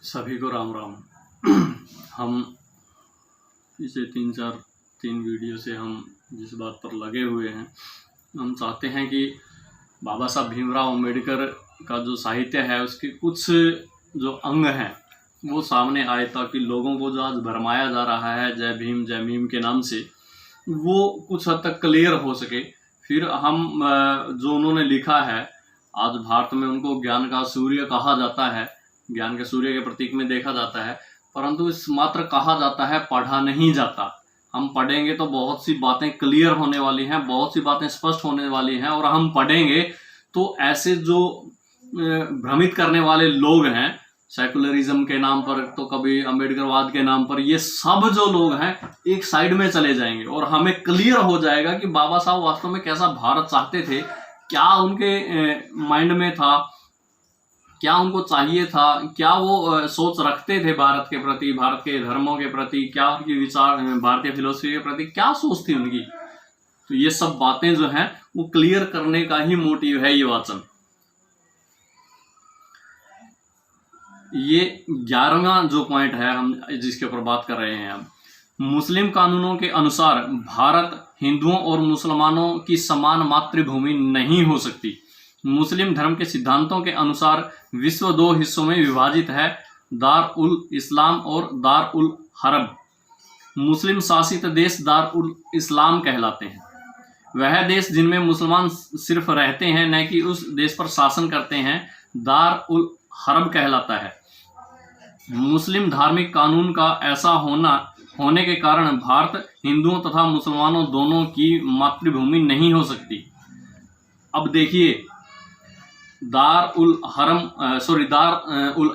सभी को राम राम। हम पिछले तीन वीडियो से हम जिस बात पर लगे हुए हैं, हम चाहते हैं कि बाबा साहब भीमराव अंबेडकर का जो साहित्य है उसके कुछ जो अंग हैं वो सामने आए, ताकि लोगों को जो आज भरमाया जा रहा है जय भीम के नाम से, वो कुछ हद तक क्लियर हो सके। फिर हम जो उन्होंने लिखा है, आज भारत में उनको ज्ञान का सूर्य कहा जाता है, ज्ञान के सूर्य के प्रतीक में देखा जाता है, परंतु इस मात्र कहा जाता है, पढ़ा नहीं जाता। हम पढ़ेंगे तो बहुत सी बातें क्लियर होने वाली हैं, बहुत सी बातें स्पष्ट होने वाली हैं, और हम पढ़ेंगे तो ऐसे जो भ्रमित करने वाले लोग हैं सेकुलरिज्म के नाम पर, तो कभी अंबेडकरवाद के नाम पर, ये सब जो लोग हैं एक साइड में चले जाएंगे और हमें क्लियर हो जाएगा कि बाबा साहब वास्तव में कैसा भारत चाहते थे, क्या उनके माइंड में था, क्या उनको चाहिए था, क्या वो सोच रखते थे भारत के प्रति, भारत के धर्मों के प्रति, क्या उनकी विचार, भारतीय फिलोसफी के प्रति क्या सोच थी उनकी। तो ये सब बातें जो हैं वो क्लियर करने का ही मोटिव है ये वाचन। ये 11वां जो पॉइंट है हम जिसके ऊपर बात कर रहे हैं, अब मुस्लिम कानूनों के अनुसार भारत हिंदुओं और मुसलमानों की समान मातृभूमि नहीं हो सकती। मुस्लिम धर्म के सिद्धांतों के अनुसार विश्व 2 हिस्सों में विभाजित है, दार उल इस्लाम और दार उल हरब। मुस्लिम शासित देश दार उल इस्लाम कहलाते हैं। वह देश जिनमें मुसलमान सिर्फ रहते हैं, न कि उस देश पर शासन करते हैं, दार उल हरब कहलाता है। मुस्लिम धार्मिक कानून का ऐसा होने के कारण भारत हिंदुओं तथा मुसलमानों दोनों की मातृभूमि नहीं हो सकती। अब देखिए, दार उल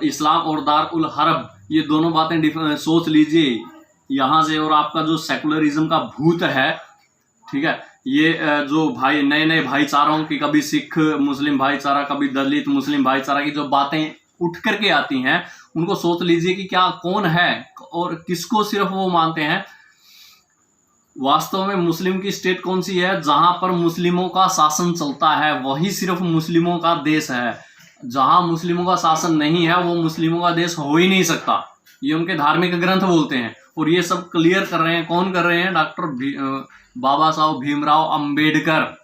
इस्लाम और दार उल हरब, ये दोनों बातें सोच लीजिए यहाँ से। और आपका जो सेकुलरिज्म का भूत है, ठीक है, ये जो भाई नए भाईचारों की, कभी सिख मुस्लिम भाईचारा, कभी दलित मुस्लिम भाईचारा की जो बातें उठ करके आती हैं, उनको सोच लीजिए कि क्या कौन है और किसको सिर्फ वो मानते हैं। वास्तव में मुस्लिम की स्टेट कौन सी है? जहां पर मुस्लिमों का शासन चलता है वही सिर्फ मुस्लिमों का देश है। जहां मुस्लिमों का शासन नहीं है वो मुस्लिमों का देश हो ही नहीं सकता। ये उनके धार्मिक ग्रंथ बोलते हैं, और ये सब क्लियर कर रहे हैं। कौन कर रहे हैं? डॉक्टर बाबा साहब भीमराव अंबेडकर,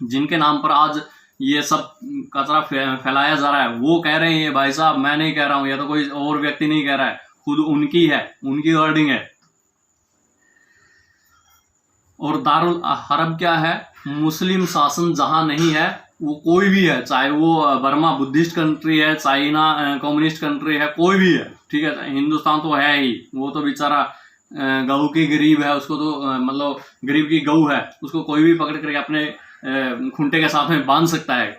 जिनके नाम पर आज ये सब कचरा फैलाया जा रहा है। वो कह रहे हैं, ये भाई साहब मैं नहीं कह रहा हूं, या तो कोई और व्यक्ति नहीं कह रहा है, खुद उनकी है, उनकी वर्डिंग है। और दारुल हरब क्या है? मुस्लिम शासन जहां नहीं है, वो कोई भी है, चाहे वो बर्मा बुद्धिस्ट कंट्री है, चाइना कम्युनिस्ट कंट्री है, कोई भी है, ठीक है। हिंदुस्तान तो है ही, वो तो बेचारा गऊ की गरीब है, उसको तो मतलब गरीब की गऊ है, उसको कोई भी पकड़ करके अपने खूंटे के साथ में बांध सकता है,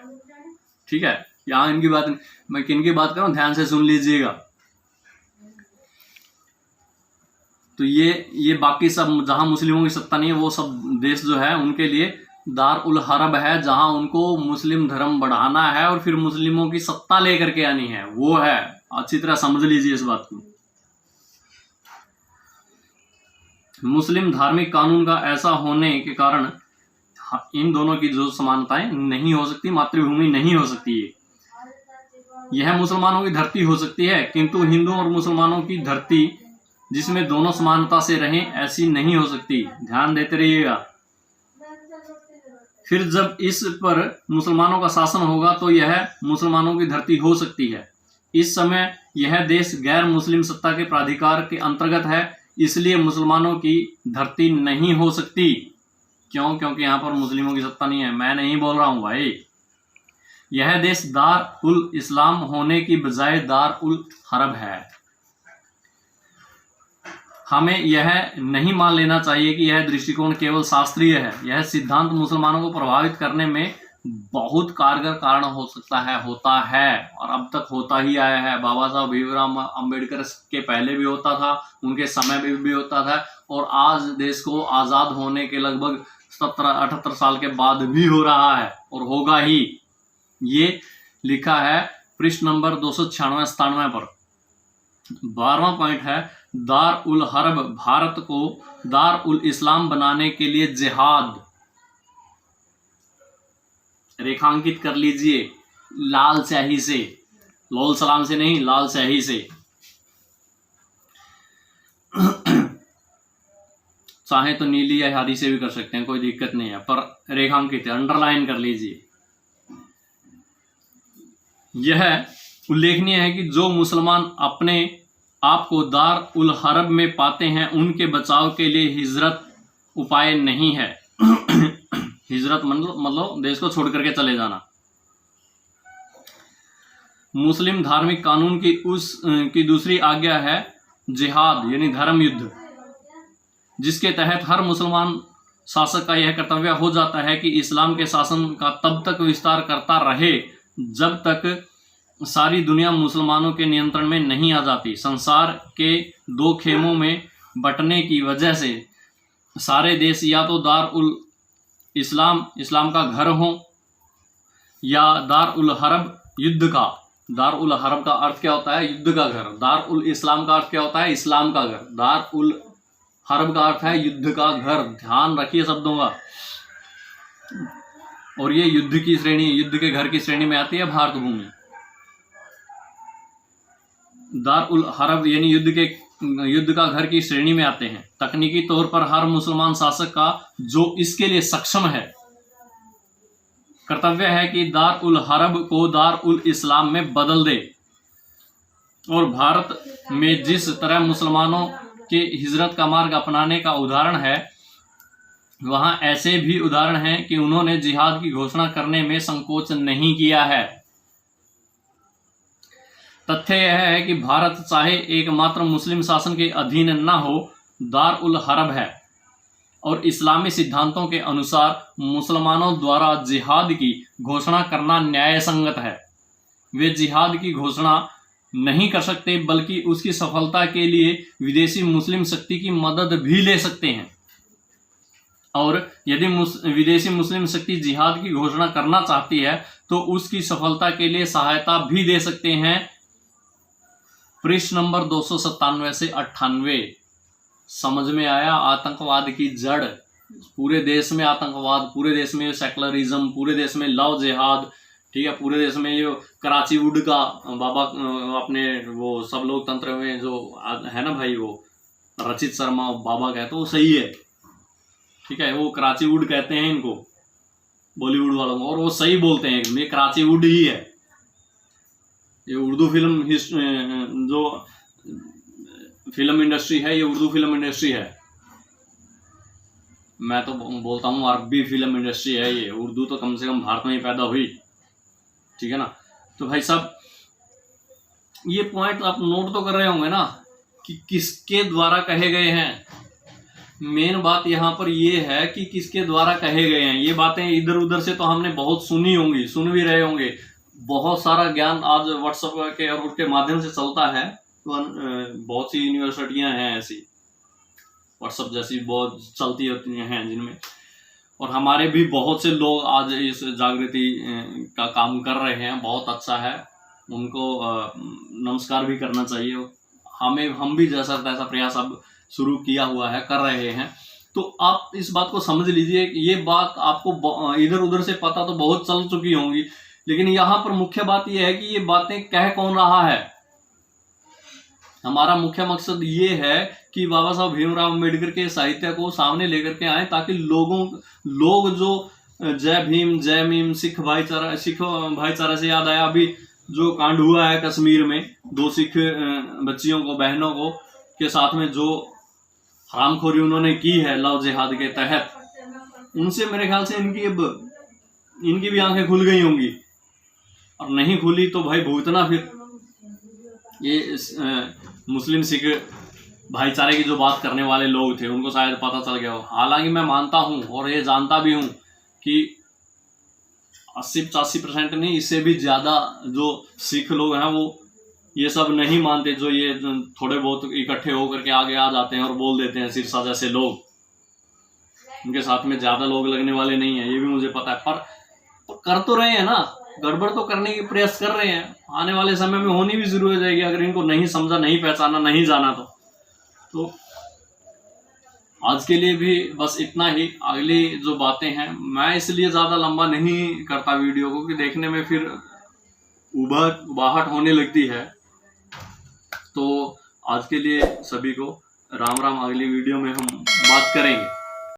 ठीक है। यहाँ इनकी बात, मैं किन की बात कर रहा हूँ ध्यान से सुन लीजिएगा। तो ये बाकी सब जहां मुस्लिमों की सत्ता नहीं है, वो सब देश जो है उनके लिए दार उल हरब है, जहां उनको मुस्लिम धर्म बढ़ाना है और फिर मुस्लिमों की सत्ता लेकर के आनी है, वो है। अच्छी तरह समझ लीजिए इस बात को। मुस्लिम धार्मिक कानून का ऐसा होने के कारण इन दोनों की जो समानताएं नहीं हो सकती, मातृभूमि नहीं हो सकती है। यह मुसलमानों की धरती हो सकती है, किंतु हिंदुओं और मुसलमानों की धरती जिसमें दोनों समानता से रहें, ऐसी नहीं हो सकती। ध्यान देते रहिएगा। फिर जब इस पर मुसलमानों का शासन होगा तो यह मुसलमानों की धरती हो सकती है। इस समय यह देश गैर मुस्लिम सत्ता के प्राधिकार के अंतर्गत है, इसलिए मुसलमानों की धरती नहीं हो सकती। क्यों? क्योंकि यहाँ पर मुस्लिमों की सत्ता नहीं है। मैं नहीं बोल रहा हूँ भाई। यह देश दार उल इस्लाम होने की बजाय दार उल हरब है। हमें यह नहीं मान लेना चाहिए कि यह दृष्टिकोण केवल शास्त्रीय है। यह सिद्धांत मुसलमानों को प्रभावित करने में बहुत कारगर कारण हो सकता है, होता है, और अब तक होता ही आया है। बाबा साहब भीमराव अंबेडकर के पहले भी होता था, उनके समय में भी होता था, और आज देश को आज़ाद होने के लगभग 70-78 साल के बाद भी हो रहा है और होगा ही। ये लिखा है पृष्ठ नंबर 296-97 पर। 12वां पॉइंट है, दार उल हरब भारत को दार उल इस्लाम बनाने के लिए जिहाद। रेखांकित कर लीजिए लाल स्याही से, लौल सलाम से नहीं, लाल स्याही से। चाहे तो नीली या हरी से भी कर सकते हैं, कोई दिक्कत नहीं है, पर रेखांकित है, अंडरलाइन कर लीजिए। यह उल्लेखनीय है कि जो मुसलमान अपने आप को दार उल हरब में पाते हैं उनके बचाव के लिए हिजरत उपाय नहीं है। हिजरत मतलब देश को छोड़ करके चले जाना। मुस्लिम धार्मिक कानून की दूसरी आज्ञा है जिहाद यानी धर्म युद्ध, जिसके तहत हर मुसलमान शासक का यह कर्तव्य हो जाता है कि इस्लाम के शासन का तब तक विस्तार करता रहे जब तक सारी दुनिया मुसलमानों के नियंत्रण में नहीं आ जाती। संसार के दो खेमों में बंटने की वजह से सारे देश या तो दार उल इस्लाम का घर हो या दार उल हरब युद्ध का। दार उल हरब का अर्थ क्या होता है? युद्ध का घर। दार उल इस्लाम का अर्थ क्या होता है? इस्लाम का घर। दार उल हरब का अर्थ है युद्ध का घर। ध्यान रखिए शब्दों का। और ये युद्ध की श्रेणी, युद्ध के घर की श्रेणी में आती है भारत भूमि। दार उल हरब यानी युद्ध का घर की श्रेणी में आते हैं। तकनीकी तौर पर हर मुसलमान शासक का जो इसके लिए सक्षम है कर्तव्य है कि दार उल हरब को दार उल इस्लाम में बदल दे। और भारत में जिस तरह मुसलमानों के हिजरत का मार्ग अपनाने का उदाहरण है, वहां ऐसे भी उदाहरण हैं कि उन्होंने जिहाद की घोषणा करने में संकोच नहीं किया है। तथ्य यह है कि भारत चाहे एकमात्र मुस्लिम शासन के अधीन न हो, दार उल हरब है और इस्लामी सिद्धांतों के अनुसार मुसलमानों द्वारा जिहाद की घोषणा करना न्याय संगत है। वे जिहाद की घोषणा नहीं कर सकते बल्कि उसकी सफलता के लिए विदेशी मुस्लिम शक्ति की मदद भी ले सकते हैं। और यदि विदेशी मुस्लिम शक्ति जिहाद की घोषणा करना चाहती है तो उसकी सफलता के लिए सहायता भी दे सकते हैं। पृष्ठ नंबर 297 से 98। समझ में आया? आतंकवाद की जड़। पूरे देश में आतंकवाद, पूरे देश में सेकुलरिज्म, पूरे देश में लव जिहाद, ठीक है, पूरे देश में ये कराची वुड का बाबा अपने वो सब लोग तंत्र में जो है ना भाई, वो रचित शर्मा बाबा कहते वो सही है, ठीक है, वो कराची वुड कहते हैं इनको बॉलीवुड वालों को, और वो सही बोलते हैं, ये कराची वुड ही है। ये उर्दू फिल्म जो फिल्म इंडस्ट्री है, ये उर्दू फिल्म इंडस्ट्री है। मैं तो बोलता हूँ अरबी फिल्म इंडस्ट्री है ये, उर्दू तो कम से कम भारत में ही पैदा हुई, ठीक है ना। तो भाई साहब ये पॉइंट आप नोट तो कर रहे होंगे ना कि किसके द्वारा कहे गए हैं। मेन बात यहाँ पर ये है कि किसके द्वारा कहे गए हैं। ये बातें इधर उधर से तो हमने बहुत सुनी होंगी, सुन भी रहे होंगे। बहुत सारा ज्ञान आज व्हाट्सएप के और उसके माध्यम से चलता है। तो बहुत सी यूनिवर्सिटियां हैं ऐसी, व्हाट्सएप जैसी बहुत चलती होती हैं जिनमें, और हमारे भी बहुत से लोग आज इस जागृति का काम कर रहे हैं। बहुत अच्छा है, उनको नमस्कार भी करना चाहिए। हम भी जैसा तैसा प्रयास अब शुरू किया हुआ है, कर रहे हैं। तो आप इस बात को समझ लीजिए कि ये बात आपको इधर उधर से पता तो बहुत चल चुकी होंगी, लेकिन यहाँ पर मुख्य बात यह है कि ये बातें कह कौन रहा है। हमारा मुख्य मकसद ये है कि बाबा साहब भीमराव अम्बेडकर के साहित्य को सामने लेकर के आए, ताकि लोग जो जय भीम जय मीम सिख भाईचारा से याद आया, अभी जो कांड हुआ है कश्मीर में, 2 सिख बच्चियों को, बहनों को के साथ में जो हरामखोरी उन्होंने की है लव जिहाद के तहत, उनसे मेरे ख्याल से इनकी भी आंखें खुल गई होंगी, और नहीं खुली तो भाई भुगतना। फिर ये मुस्लिम सिख भाईचारे की जो बात करने वाले लोग थे उनको शायद पता चल गया हो। हालांकि मैं मानता हूं और ये जानता भी हूं कि 80-85% नहीं, इससे भी ज़्यादा जो सिख लोग हैं वो ये सब नहीं मानते। जो ये थोड़े बहुत इकट्ठे होकर के आगे आ जाते हैं और बोल देते हैं, सिरसा जैसे लोग, उनके साथ में ज़्यादा लोग लगने वाले नहीं है, ये भी मुझे पता है। पर कर तो रहे हैं ना, गड़बड़ तो करने की प्रयास कर रहे हैं। आने वाले समय में होनी भी शुरू हो जाएगी अगर इनको नहीं समझा, नहीं पहचाना, नहीं जाना तो आज के लिए भी बस इतना ही। अगली जो बातें हैं, मैं इसलिए ज़्यादा लंबा नहीं करता वीडियो को कि देखने में फिर उबाहट होने लगती है। तो आज के लिए सभी को राम राम। अगली वीडियो में हम बात करेंगे।